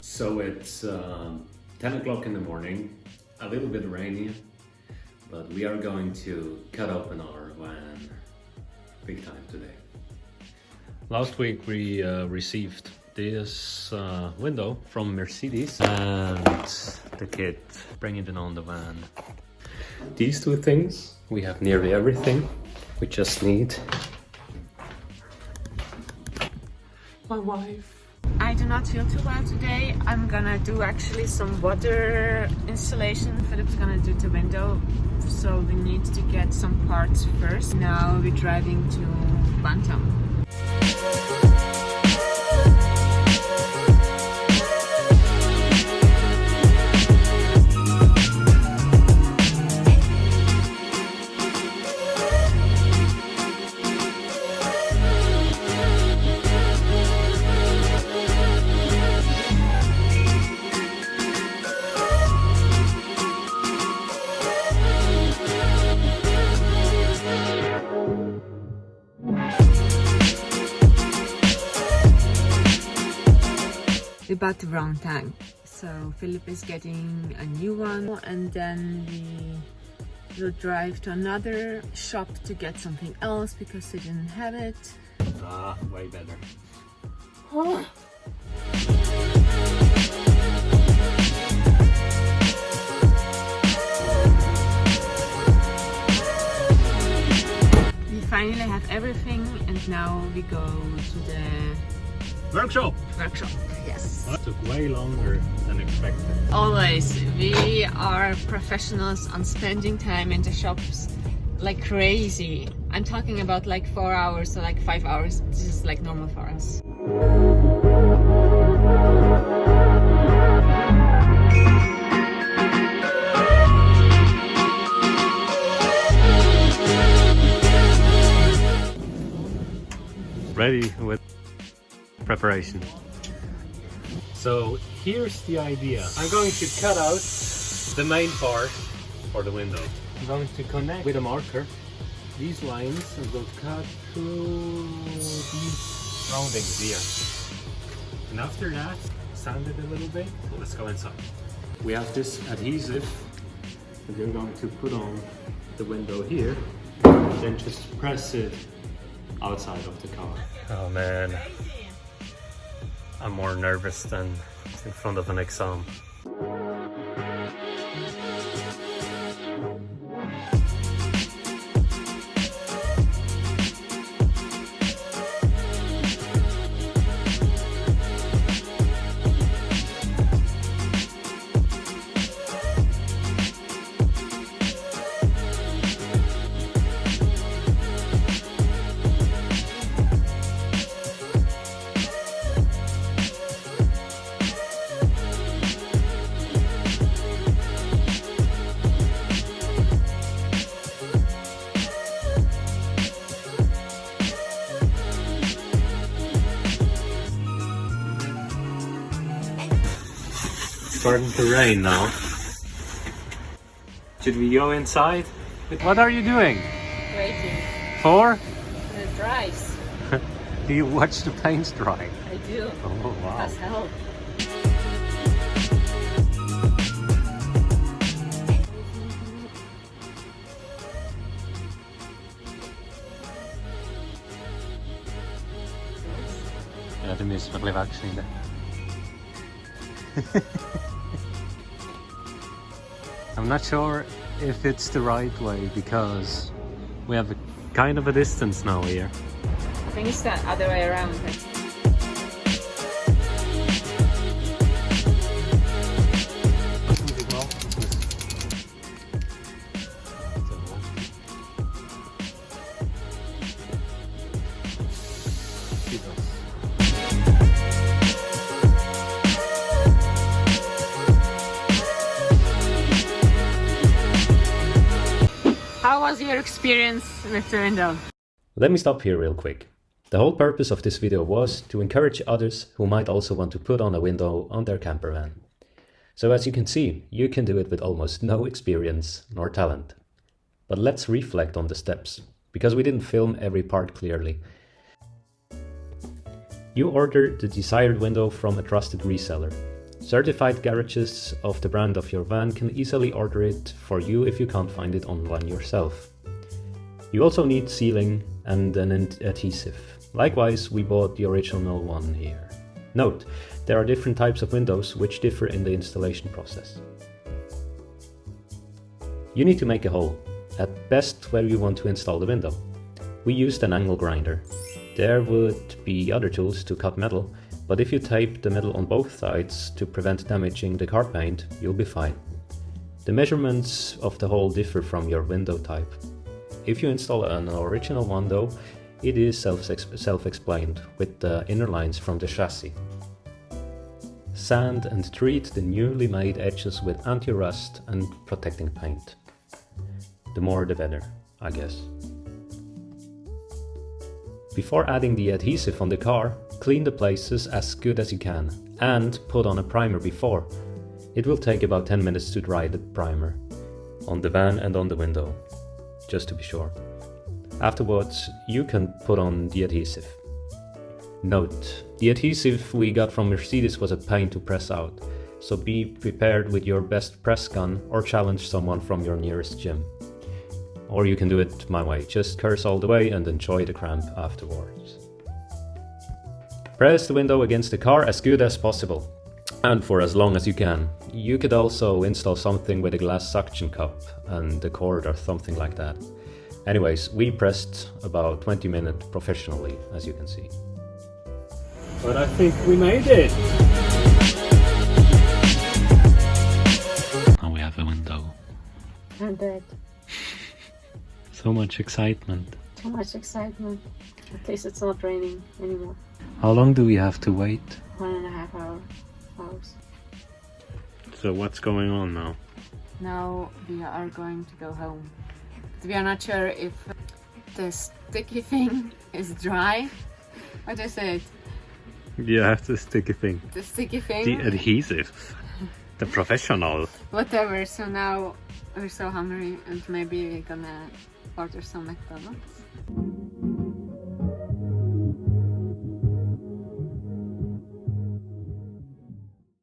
So it's 10 o'clock in the morning, a little bit rainy, but we are going to cut open our van big time today. Last week we received this window from Mercedes and the kit, bringing it on the van. These two things, we have nearly everything. We just need my wife. I do not feel too well today. I'm gonna do actually some water installation. Philippe's gonna do the window, so we need to get some parts first. Now we're driving to Bantam. We bought the wrong tank, so Philip is getting a new one, and then we will drive to another shop to get something else because they didn't have it. Way better. Oh. We finally have everything, and now we go to the Workshop! Yes. That took way longer than expected. Always, we are professionals on spending time in the shops like crazy. I'm talking about like 4 hours or like 5 hours. This is like normal for us. Ready with preparation. So here's the idea. I'm going to cut out the main part for the window. I'm going to connect with a marker these lines and we'll cut through these roundings here. And after that, sand it a little bit. Let's go inside. We have this adhesive that we're going to put on the window here. Then just press it outside of the car. Oh man. I'm more nervous than in front of an exam. Starting to rain now. Should we go inside? What are you doing? Waiting. For? It dries. Do you watch the paints dry? I do. Oh wow. That's help. Ja, de mist nog even uitgesneden. I'm not sure if it's the right way because we have a kind of a distance now here. I think it's the other way around. How was your experience with the window? Let me stop here real quick. The whole purpose of this video was to encourage others who might also want to put on a window on their camper van. So as you can see, you can do it with almost no experience nor talent. But let's reflect on the steps, because we didn't film every part clearly. You order the desired window from a trusted reseller. Certified garages of the brand of your van can easily order it for you if you can't find it online yourself. You also need sealing and an adhesive. Likewise, we bought the original one here. Note, there are different types of windows which differ in the installation process. You need to make a hole, at best where you want to install the window. We used an angle grinder. There would be other tools to cut metal, but if you tape the metal on both sides to prevent damaging the car paint, you'll be fine. The measurements of the hole differ from your window type. If you install an original one though, it is self-explained with the inner lines from the chassis. Sand and treat the newly made edges with anti-rust and protecting paint. The more the better, I guess. Before adding the adhesive on the car, clean the places as good as you can and put on a primer before. It will take about 10 minutes to dry the primer on the van and on the window, just to be sure. Afterwards, you can put on the adhesive. Note, the adhesive we got from Mercedes was a pain to press out, so be prepared with your best press gun or challenge someone from your nearest gym. Or you can do it my way, just curse all the way and enjoy the cramp afterwards. Press the window against the car as good as possible, and for as long as you can. You could also install something with a glass suction cup and a cord or something like that. Anyways, we pressed about 20 minutes professionally, as you can see. But I think we made it! Now we have a window. I'm dead. So much excitement. Too much excitement. At least it's not raining anymore. How long do we have to wait? 1.5 hours. So what's going on now? Now we are going to go home. We are not sure if the sticky thing is dry. What do you say it? Yeah, the sticky thing. The sticky thing? The adhesive. The professional. Whatever, so now we're so hungry and maybe we're gonna order some McDonald's.